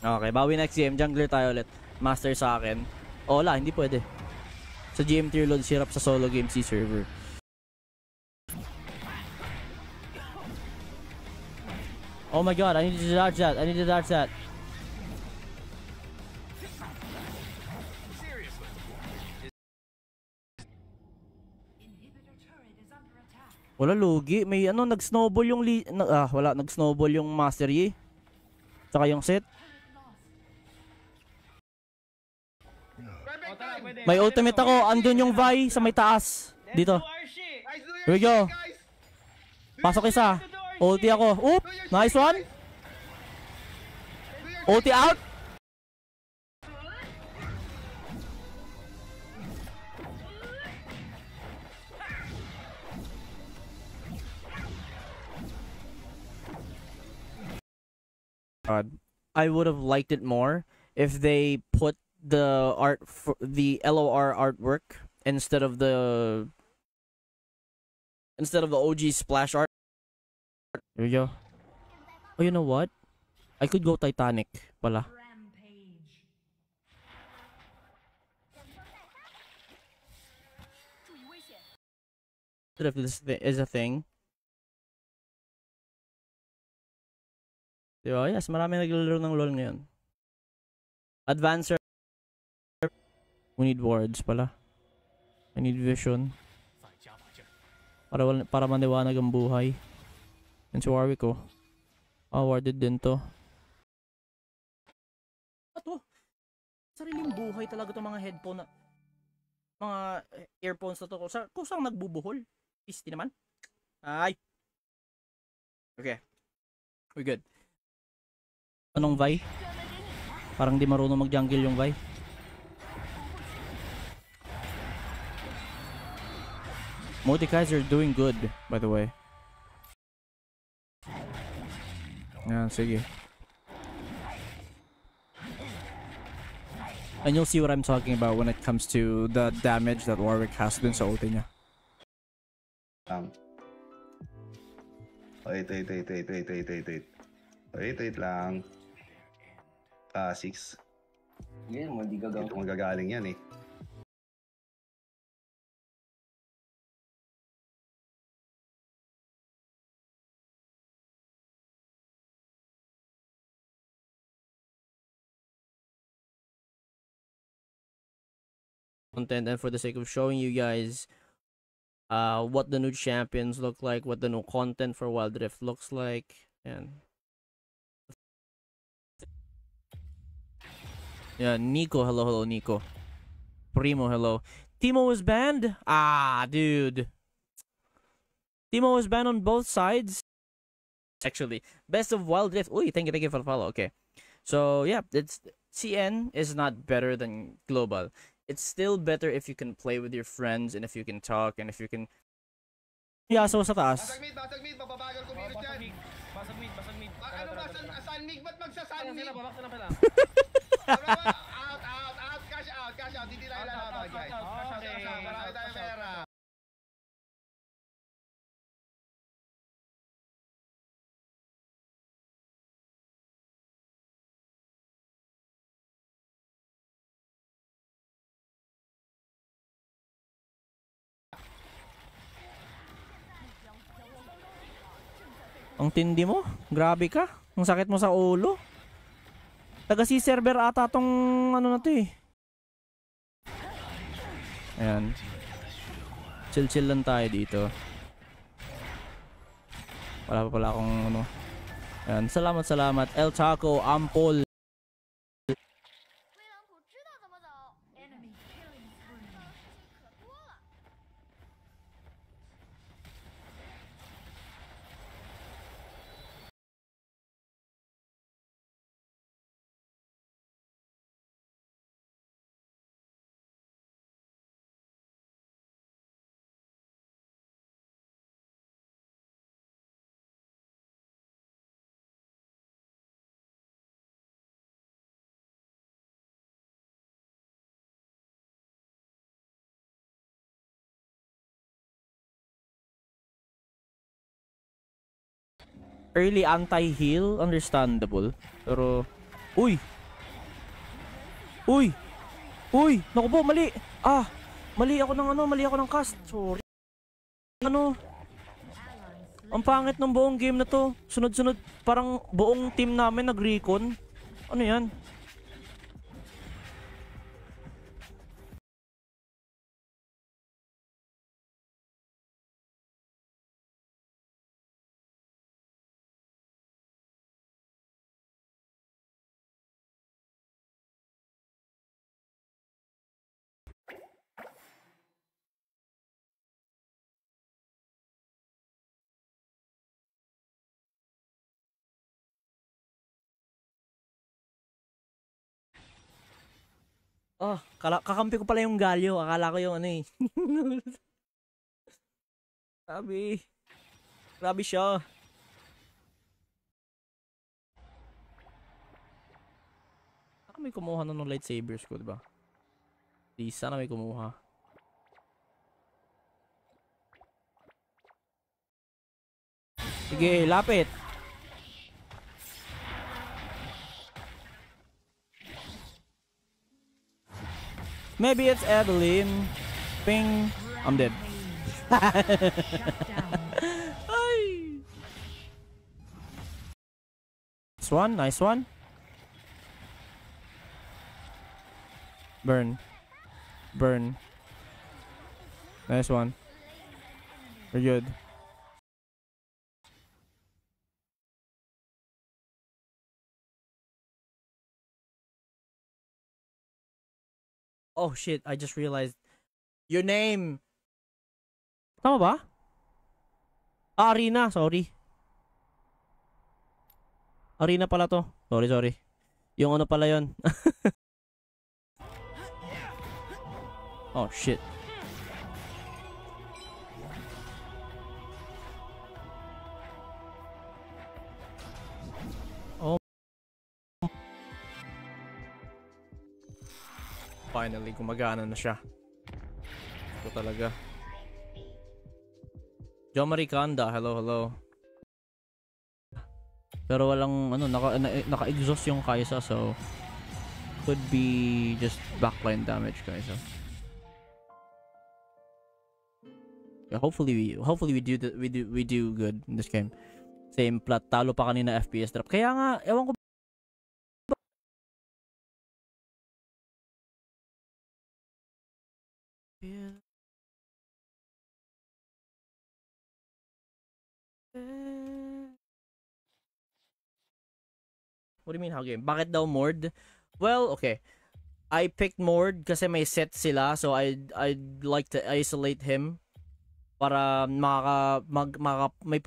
Okay, bawi next game. Jungler tayo ulit. Master sa akin. O, wala, hindi pwede. Sa GM tier load, sirap sa solo game C server. Oh my god, I need to dodge that. I need to dodge that. Wala, lugi. May ano, nag-snowball yung wala, nag-snowball yung Master Yi. Tsaka yung set. May ultimate ako. Andun yung Vi sa may taas. Dito. Here we go. Pasok isa. Ulti ako. Oop! Nice one. Ulti out. I would have liked it more if they put the LOR artwork instead of the OG splash art. There we go. Oh, you know what? I could go Titanic pala. If this is a thing. Diba? Yes, marami naglalaro ng LoL ngayon. Advancer. We need wards pala. I need vision. Para maniwanag ang buhay. And si Warwick ko. Warded din to. Ato. Sariling buhay talaga itong mga headphone na mga earphones na to. Kusang nagbubuhol. Pisti naman. Ay. Okay. We're good. Anong Vi? Parang di marunong mag-jungle yung Vi. Mordekaiser are doing good, by the way. Yan, sige. And you'll see what I'm talking about when it comes to the damage that Warwick has dun sa ulti niya. Wait lang. 6. Yan, hindi gagawin. Ito magagaling yan eh. Content, and for the sake of showing you guys what the new champions look like, what the new content for Wild Rift looks like, and yeah, Nico, hello Nico. Primo, hello. Timo was banned? Dude. Timo was banned on both sides. Actually, best of Wild Rift. Uy, thank you for the follow. Okay. So, yeah, it's CN is not better than Global. It's still better if you can play with your friends and if you can talk and if you can... Yeah, so sa taas. Basag mid, mababagal kumilos yan. Basag mid. Ano ba, San Mig? Ba't magsasan Mig? Bakit na pala? Out, cash out. Hindi lang ilalata, guys. Marami tayo pera. Ang tindi mo. Grabe ka. Ang sakit mo sa ulo. Taga si server ata tong ano na to eh. Ayan. Chill lang tayo dito. Wala pa pala akong ano. Ayan. Salamat. El Taco, Ampol. early anti-heal, understandable. Pero, uy! Uy! Uy! Naku po, mali! Ah! Mali ako ng cast. Sorry. Ano? Ang pangit ng buong game na to. Sunod-sunod, parang buong team namin nag-recon. Ano yan? Oh, kakampi ko pala yung Galio. Akala ko yung ano eh. Grabe. Grabe siya. Saka may kumuha na ng lightsabers ko, diba? Di sana may kumuha. Sige, lapit. Maybe it's Evelyn. Ping. I'm dead. Ay. Nice one, nice one. Burn. Burn. Nice one. We're good. Oh shit, I just realized your name. Tama ba? Ah, Arena, sorry. Arena pala to. Sorry. Yung ano pala yon. Oh shit. Oh. Finally, gumagana na siya. Ito talaga. Jomari Kanda, hello. Pero walang ano, naka-exhaust yung Kai'Sa, so could be just backline damage Kai'Sa. Yeah, hopefully we do good in this game. Same plot, talo pa kanina FPS drop. Kaya nga, ewan ko. What do you mean how game? Bakit daw Mord? Well, okay. I picked Mord kasi may set sila, so I'd like to isolate him para may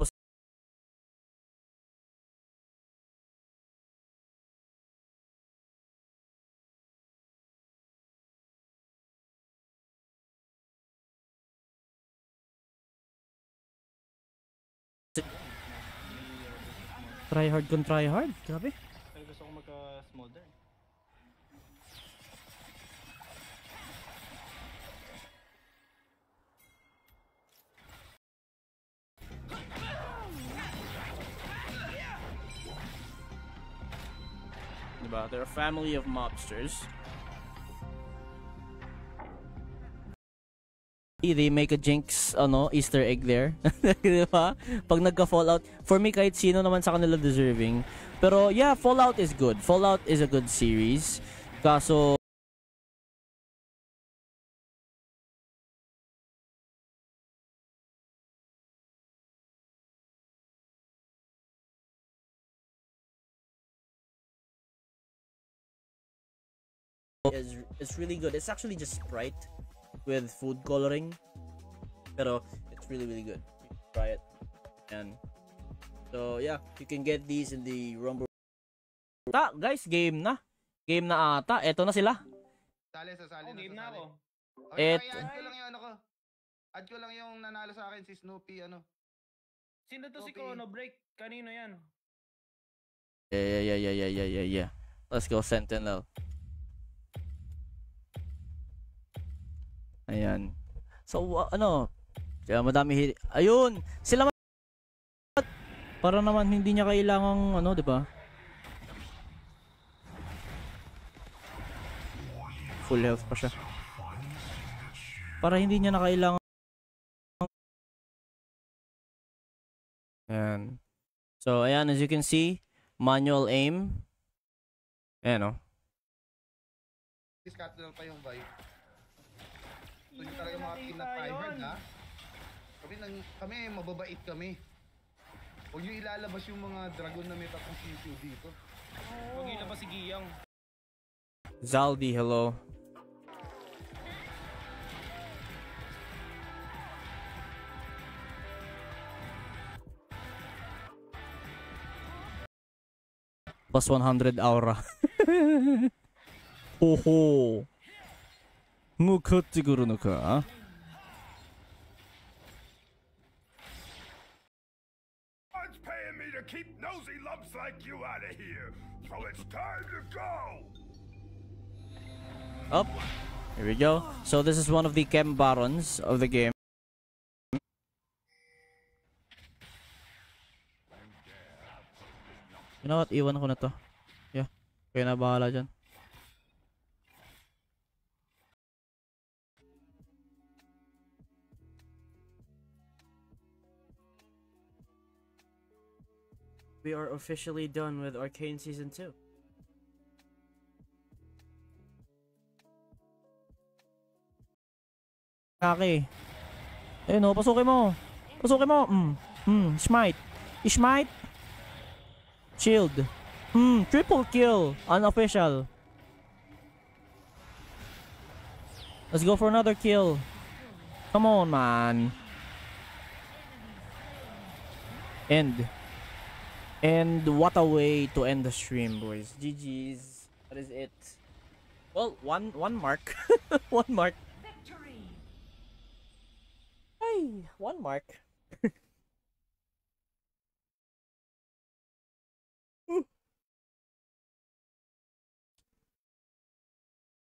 try hard. Grabe. Pero gusto ko magka-smolder. Diba? They're a family of mobsters. They make a Jinx Easter egg there. Diba? Pag nagka-Fallout, for me kahit sino naman sa kanila deserving. Pero yeah, Fallout is good. Fallout is a good series. Kaso it's really good. It's actually just Sprite with food coloring, pero it's really good. You can try it, and so yeah, you can get these in the Rumble. Guys, game na ata. Eto na sila. Sali. Game na ako. Okay, add ko lang yung ano ko. Add ko lang yung nanalo sa akin si Snoopy Sino to si Kono? Break? Kanino yan? Yeah. Let's go Sentinel. Ayan. So, kaya madami ayun! Sila Para naman hindi niya kailangang ano, 'di ba? Full health pa siya. Para hindi niya na kailangan. Ayan. So, ayan, as you can see, manual aim. Ayan, oh. Discardal pa yung vibe. So yung talaga mga pinag-tired ha. Kami mababait kami. Huwag yung ilalabas yung mga dragon na may tatang CQ dito. Huwag ilabas si Giyang. Zaldi, hello. Plus 100 aura. Oho. 向かってくるのか? What's paying me to keep nosy lumps like you out of here? So it's time to go! Up. Here we go. So this is one of the Chem Barons of the game. You know what? Iwan ko na to. Yeah. Kaya na bahala dyan. We are officially done with Arcane Season 2. Kaki. Ayun o, pasukin mo. Pasukin mo. Smite. Smite. Shield. Triple kill. Unofficial. Let's go for another kill. Come on, man. End. And what a way to end the stream, boys. GG's. That is it. Well, one mark. One mark. Ay, one mark.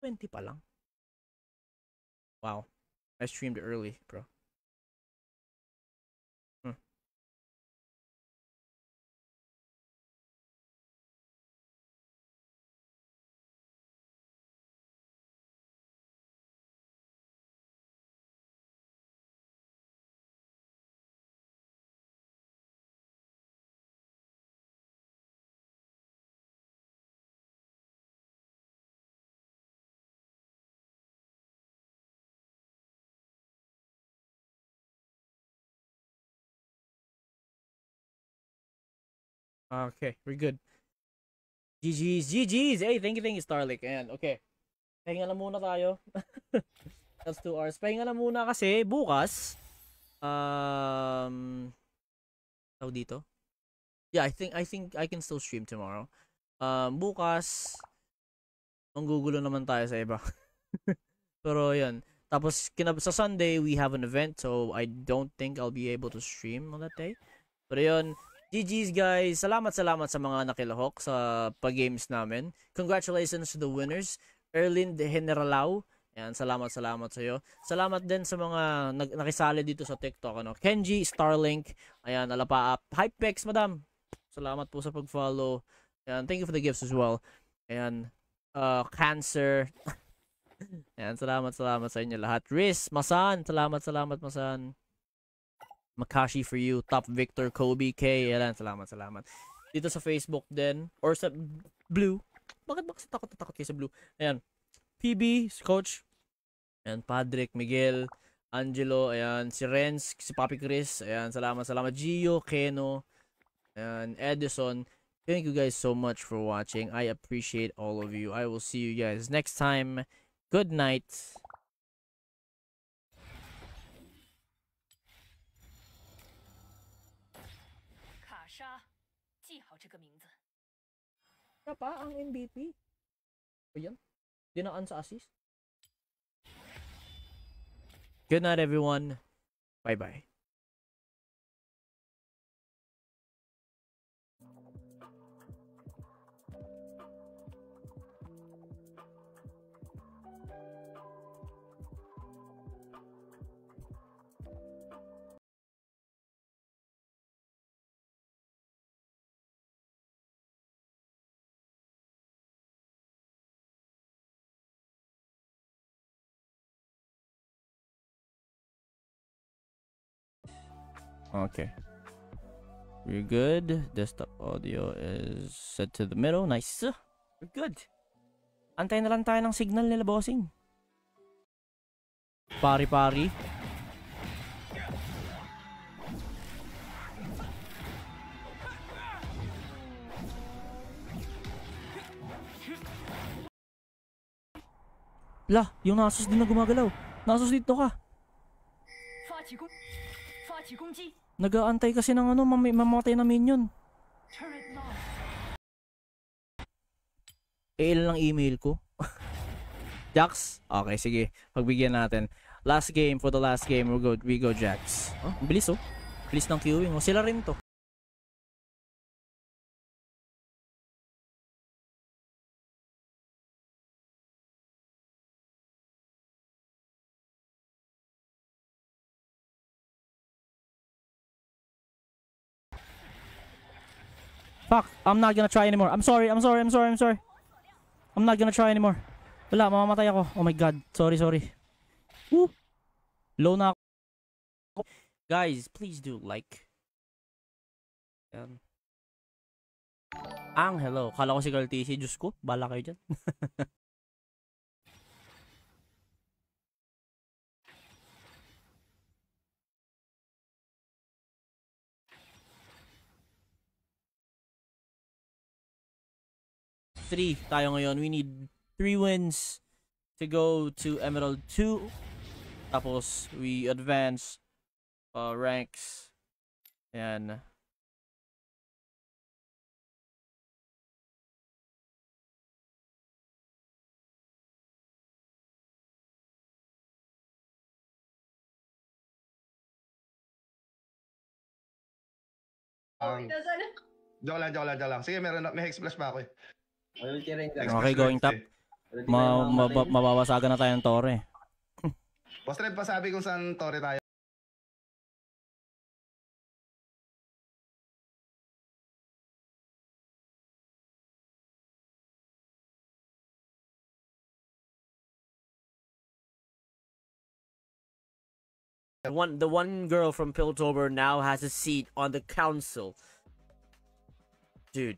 20 pa lang. Wow. I streamed early, bro. Okay, we're good. GG's, GG's. Hey, thank you, Starlink. Ayan, okay. Pahinga na muna tayo. That's 2 hours. Pahinga na muna kasi bukas. Tawag dito? Yeah, I think I can still stream tomorrow. Bukas, manggugulo naman tayo sa iba. Pero yun. Tapos sa Sunday, we have an event. So, I don't think I'll be able to stream on that day. Pero yun. GG's guys, salamat sa mga nakilahok sa pag-games namin. Congratulations to the winners. Erlin de Generalao. Ayan, salamat sa iyo. Salamat din sa mga nakisali dito sa TikTok. Ano? Kenji, Starlink, ayan, Alapaap, Hypex, madam. Salamat po sa pag-follow. Ayan, thank you for the gifts as well. Ayan, Cancer. Ayan, salamat sa inyo lahat. Riz, Masan, salamat Masan. Makashi for you, Top Victor, Kobe, K, ayan, salamat. Dito sa Facebook din, or sa Blue. Bakit takot kayo sa Blue? Ayan, PB, Coach, ayan, Padrick, Miguel, Angelo, ayan, si Renz, si Papi Chris, ayan, salamat. Gio, Keno, ayan, Edison. Thank you guys so much for watching. I appreciate all of you. I will see you guys next time. Good night. 记好这个名字。 Siya pa ang MVP. Ayan. Dinaan sa assist. Good night, everyone. Bye-bye. Okay. We're good. Desktop audio is set to the middle. Nice. We're good. Antayin na lang tayo ng signal nila, bossing. Pari-pari. Lah, yung Nasus din na gumagalaw. Nasus, dito ka. 发起攻，发起攻击 Nag-aantay kasi ng ano, mamatay na minion. ，turret lost。 Ilan lang email ko. Jax? Okay, sige. Pagbigyan natin. Last game, for the last game, we go Jax. Oh, ang bilis oh. Bilis ng queuing oh. Sila rin to. Fuck, I'm not gonna try anymore. I'm sorry. I'm not gonna try anymore. Wala, mamamatay ako. Oh my god. Sorry. Woo. Low na ako. Guys, please do like. Yan. Hello. Kala ko si Carl TC. Diyos ko, bala kayo dyan. Three tayo ngayon. We need 3 wins to go to Emerald 2. Tapos we advance ranks. Ayan. Joke lang. Sige, may hex splash pa ako eh. Ulti rin ka. Hex Okay, splash going lang, top. eh. Ulti pa yung mamatay. Mabawasagan na tayo ng tore. Boss Red, pasabi kung saan tore tayo. The one girl from Piltover now has a seat on the council. Dude.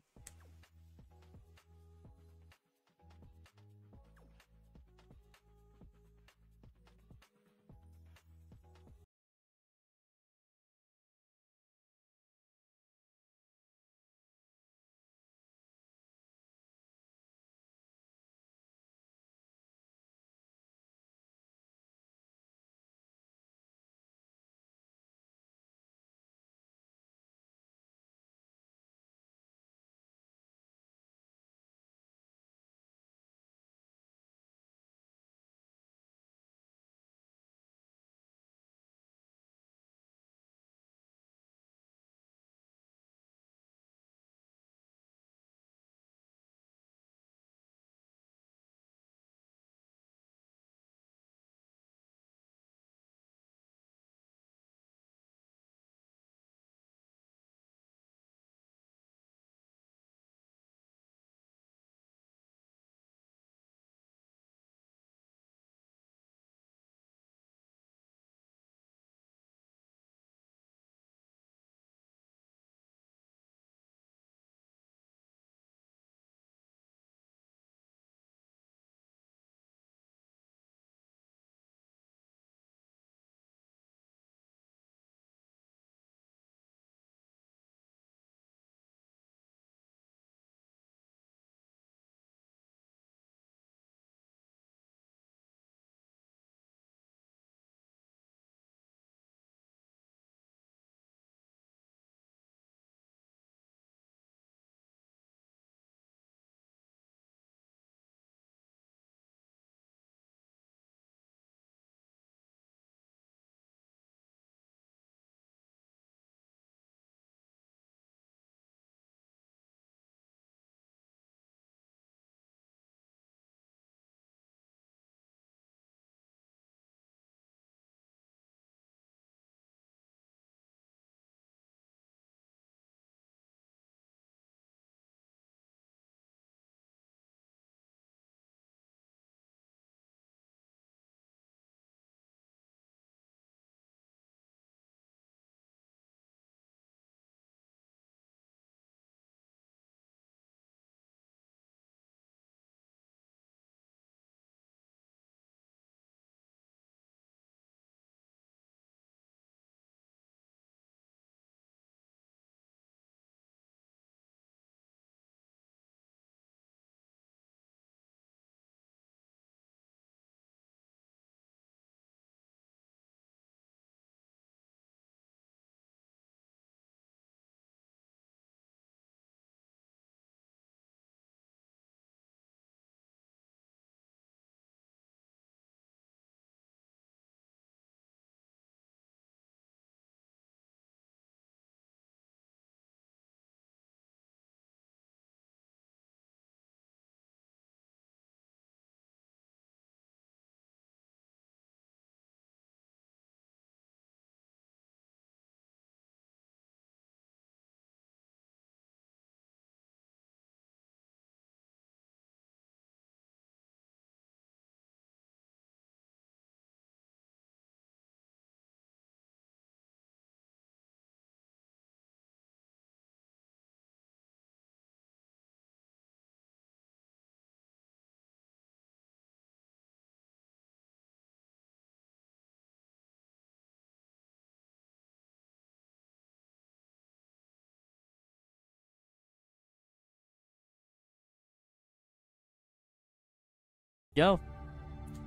Yo.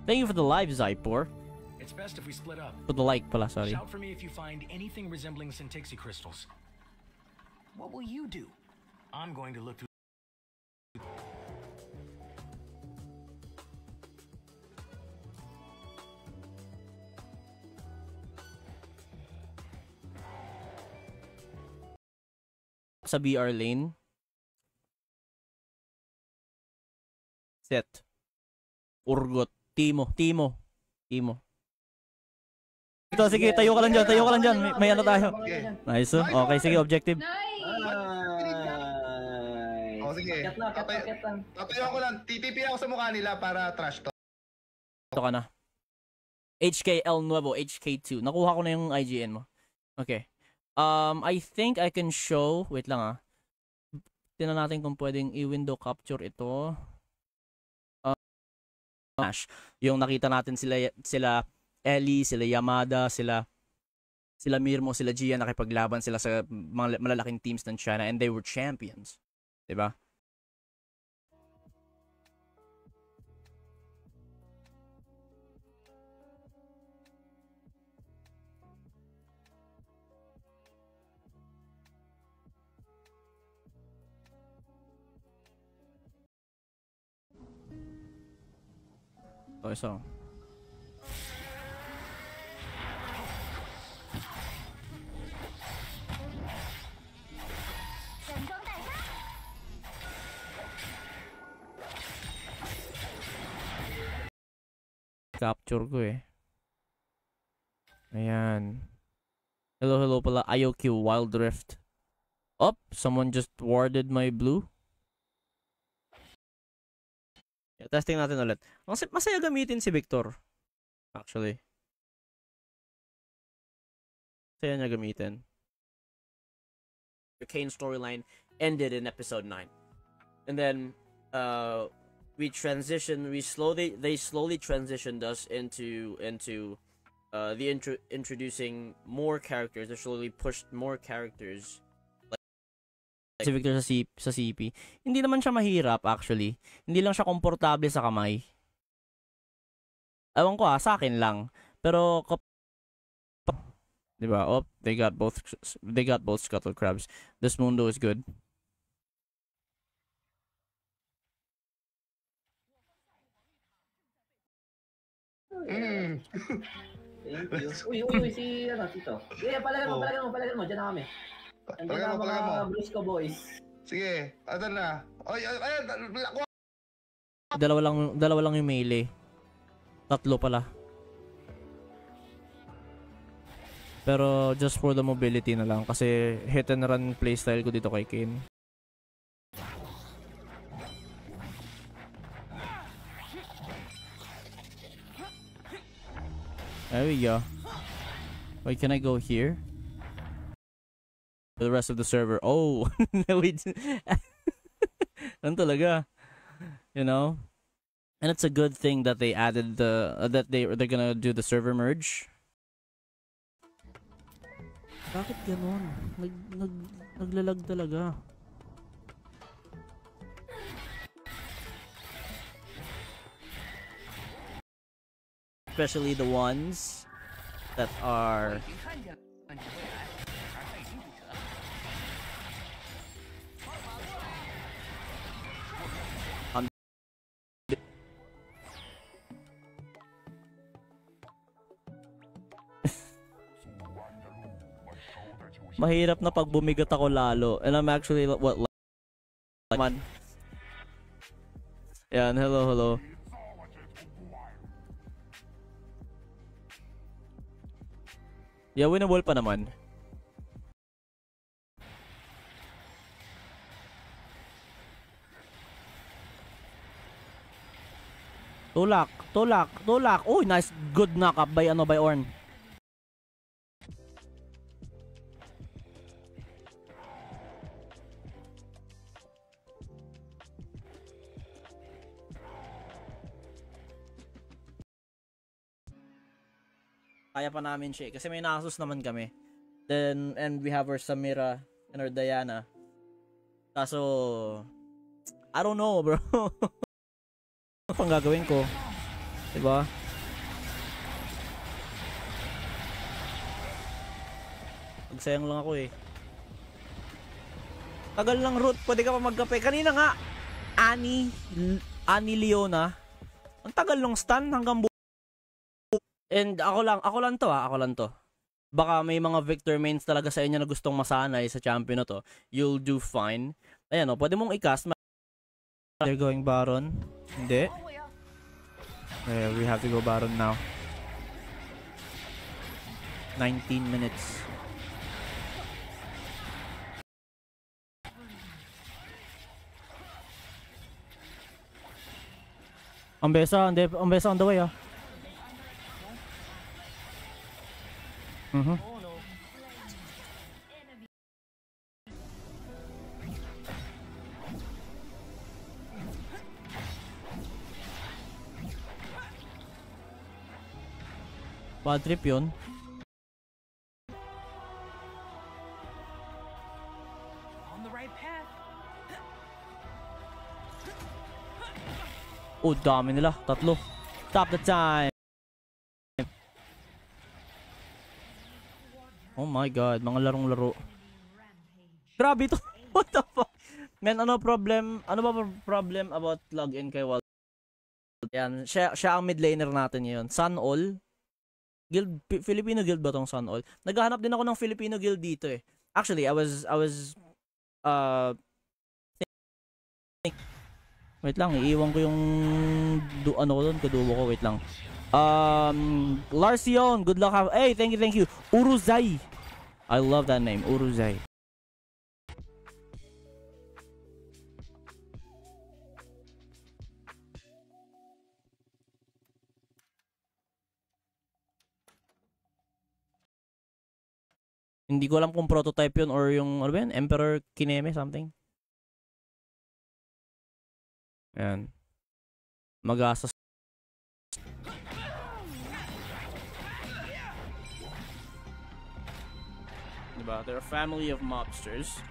Thank you for the live, Zypor. It's best if we split up. For the like pala, sorry. Shout for me if you find anything resembling Syntixi crystals. What will you do? I'm going to look through. Sa BR lane. Set. Urgot. Timo. Ito, sige, tayo ka lang dyan. May ano tayo. Nice. Okay, sige, objective. Oh, sige. Kat lang. Tatayo ko lang. TTP ako sa mukha nila para trash talk. Ito ka na. HKL Nuevo, HK2. Nakuha ko na yung IGN mo. Okay. I think I can show. Wait lang ah. Tingnan natin kung pwedeng i-window capture ito. Yung nakita natin sila Ellie, sila Yamada, sila Mirmo, sila Gia, nakipaglaban sila sa mga malalaking teams ng China and they were champions. Diba? Okay, so. Capture ko eh. Ayan. Hello pala. IOQ Wild Rift. Oh, someone just warded my blue. Yeah, testing natin ulit. Masaya gamitin si Victor. Actually. Masaya niya gamitin. The Kane storyline ended in episode 9. And then they slowly transitioned us into introducing more characters. They slowly pushed more characters. Si Victor sa CP. Hindi naman siya mahirap actually. Hindi lang siya komportable sa kamay. Ewan ko sa akin lang. Pero diba? Oh, they got both scuttle crabs. This Mundo is good. Thank you. Uy, si Tito. Palagan mo. Diyan na kami. Andiyan na mga Brusco boys. Sige, ano na. Dalawa lang yung melee. Tatlo pala. Pero just for the mobility na lang kasi hit and run playstyle ko dito kay Kane. There we go. Wait, can I go here? For the rest of the server. Oh, wait. Ano talaga? You know? And it's a good thing that they added that they're gonna do the server merge. Bakit ganon? Naglalag talaga. Especially the ones that are mahirap na pag bumigat ako lalo. And I'm actually what man. Yan, hello. Yeah, winnable pa naman. Tulak. Oh, nice, good knock up by Ornn. Kaya pa namin siya kasi may Nasus naman kami. Then, and we have our Samira and our Diana. Kaso, I don't know, bro. Ano pang gagawin ko? Diba? Nagsayang lang ako eh. Tagal lang route, pwede ka pa magkape. Kanina nga, Ani Leona. Ang tagal ng stun hanggang and ako lang to. Baka may mga Victor mains talaga sa inyo na gustong masanay sa champion na to. You'll do fine. Ayan o, pwede mong i-cast. They're going Baron. Hindi. Okay, we have to go Baron now. 19 minutes. Ambesa on the way ah. Bad trip yun. On the right path. Oh, dami nila. Tatlo. Stop the time. Oh my god, mga larong-laro. Grabe to. What the fuck? Man, ano ba problem about login kay Wal? Yan, siya ang mid laner natin ngayon. Sun All. Guild, Filipino guild ba tong Sun All? Naghahanap din ako ng Filipino guild dito eh. Actually, I was wait lang, iiwan ko yung ano ko doon, kadubo ko, wait lang. Larsion, good luck. Hey, thank you. Uruzai. I love that name, Uruzai. Hindi ko alam kung prototype yun or yung, ano ba yun? Emperor Kineme something. Ayan. Mag-asas. Diba? They're a family of mobsters.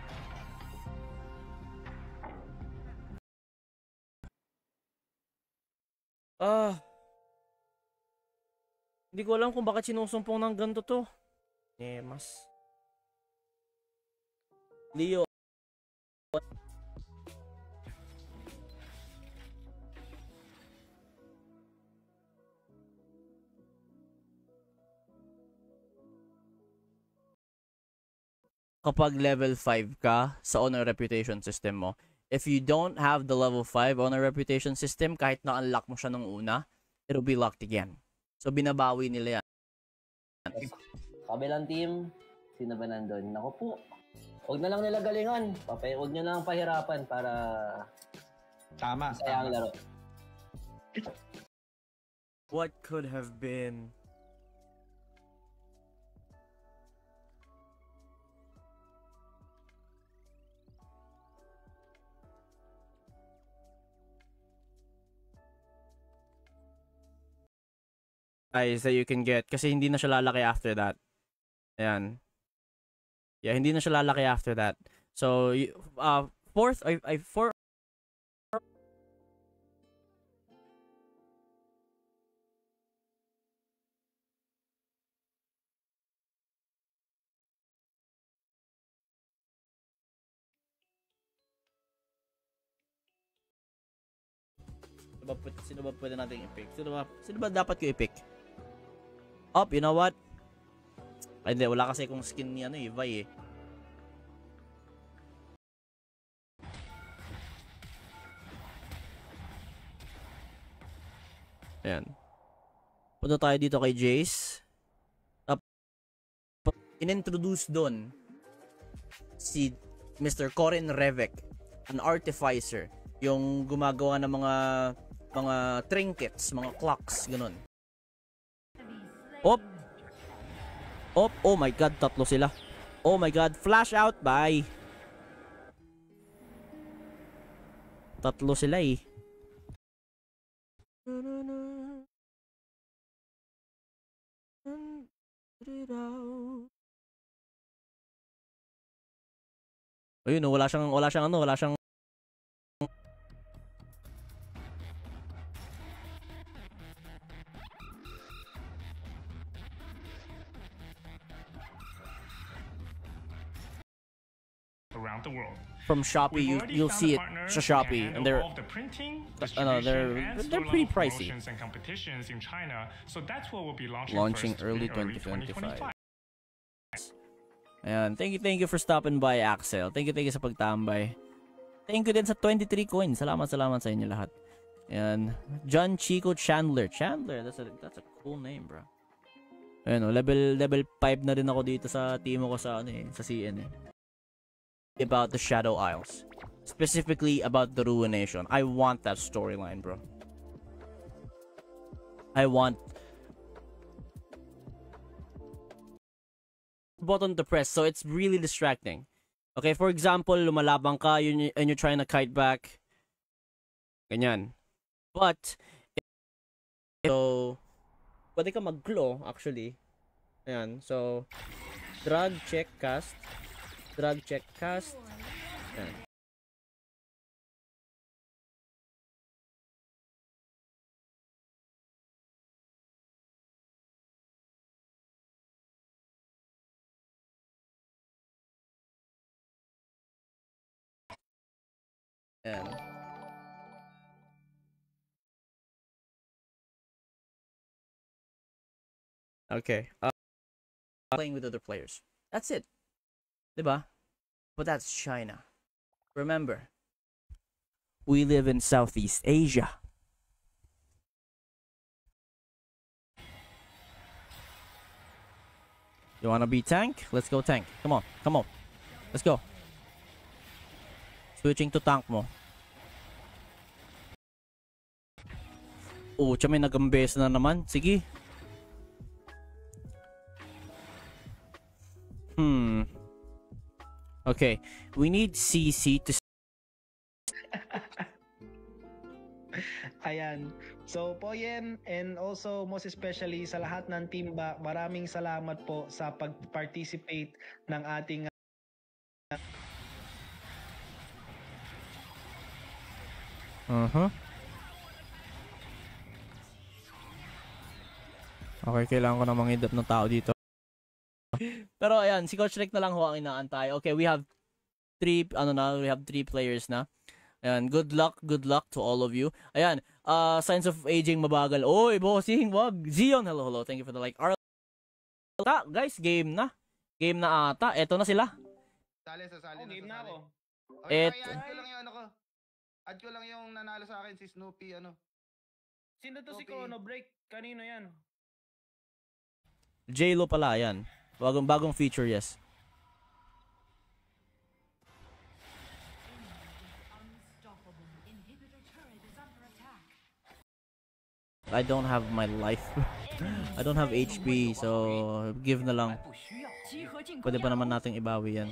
Hindi ko alam kung bakit sinusumpong ng ganito to. Mas Leo. Kapag level 5 ka sa honor reputation system mo, if you don't have the level 5 honor reputation system, kahit na-unlock mo siya nung una, it'll be locked again. So binabawi nila yan. Kabilang team, sino ba nandun? Naku po. Huwag na lang nila galingan. Huwag nyo lang pahirapan para Tama. masaya ang laro. What could have been? Eyes that you can get kasi hindi na siya lalaki after that. Ayan. Yeah, hindi na siya lalaki after that. So, fourth, four. Sino ba pwede natin i-pick? Sino ba dapat ko i-pick? You know what? Ay, hindi, wala kasi kung skin ni Vi eh. Ayan. Punta tayo dito kay Jace. Tapos, in-introduce doon si Mr. Corin Revek, an artificer, yung gumagawa ng mga trinkets, mga clocks, ganun. Oh my god, tatlo sila. Oh my god, flash out, bye. Tatlo sila eh. Ayun, wala siyang from Shopee, you'll see it sa Shopee, and they're pretty pricey. And competitions in China, so that's what will be launching early 2025. Ayan, thank you for stopping by, Axel. Thank you sa pagtambay. Thank you din sa 23 coins. Salamat sa inyo lahat. Ayan, John Chico Chandler. That's a cool name, bro. Ayan, level 5 na rin ako dito sa team ko sa sa CN about the Shadow Isles, specifically about the Ruination. I want that storyline, bro. I want button to press, so it's really distracting. Okay, for example, lumalabang ka and you're trying to kite back. Ganyan. But so pwede ka mag-claw actually. Ayan, so drag, check, cast. Drag, check, cast. Ayan. Ayan. Okay. Playing with other players. That's it. Diba? But that's China. Remember, we live in Southeast Asia. You wanna be tank? Let's go tank. Come on. Let's go. Switching to tank mo. Oh, may nagambes na naman. Sige. Okay, we need CC to... Ayan. So, Poyen, and also most especially sa lahat ng Team Back, maraming salamat po sa pag-participate ng ating Okay, kailangan ko na mangidap ng tao dito. Pero ayan, si Coach Rick na lang ho ang inaantay. Okay, we have three players na. Ayan, good luck to all of you. Ayan, signs of aging mabagal. Oy, bossing, wag. Zion, hello. Thank you for the like. Guys, game na ata. Eto na sila. Sali game na ako. Add ko lang yung Add ko lang yung nanalo sa akin si Snoopy, Sino to si Kono Break? Kanino yan? J-Lo pala, yan. Bagong feature, yes. I don't have my life. I don't have HP, so give na lang. Pwede pa naman nating ibawi yan.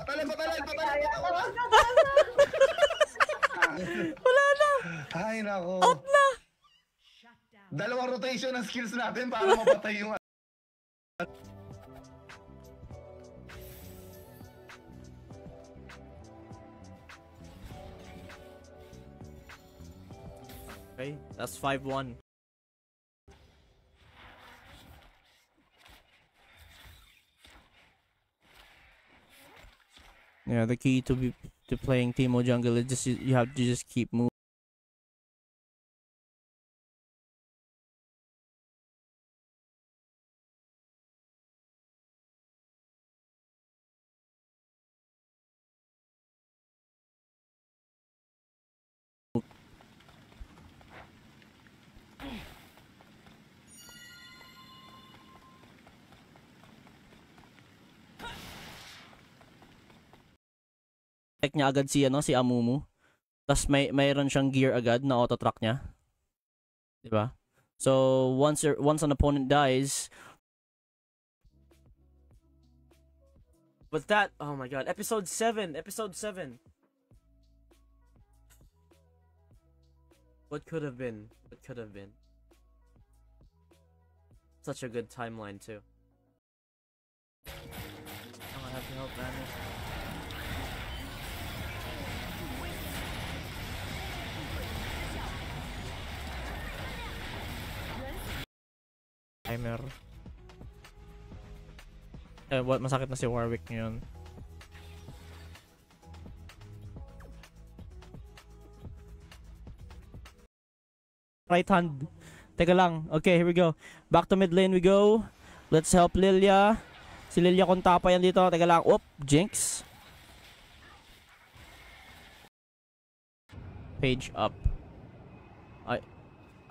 Patalan! Wala na! Ay, nako. Out na! Dalawang rotation ng skills natin para mapatay yung... Okay, that's 5-1. Yeah, the key to playing Teemo jungle is just you have to just keep moving. Check niya agad si Amumu. Tapos mayroon siyang gear agad na auto track niya. 'Di ba? So once an opponent dies, but that, oh my god, episode 7. What could have been? Such a good timeline too. Oh, I have to help Vanish. Timer. What masakit na si Warwick ngayon. Right hand. Teka lang. Okay, here we go. Back to mid lane we go. Let's help Lilia. Si Lilia kung tapa yan dito. Teka lang. Oop, Jinx. Page up.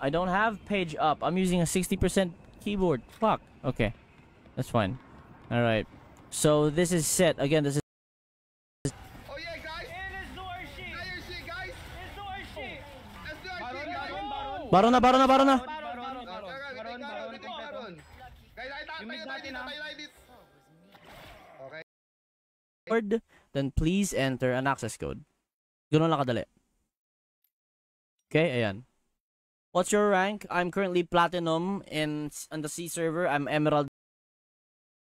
I don't have page up. I'm using a 60% keyboard. Fuck. Okay. That's fine. Alright. So this is set. Again, this is... Oh yeah, guys! It is Dorshi! Fire shit, guys! It's Dorshi! Let's do our shit, guys! Baron na. Baron. Guys, tayo tayo dito. Okay. Then please enter an access code. Ganun lang kadali. Okay, ayan. What's your rank? I'm currently platinum on the C server. I'm emerald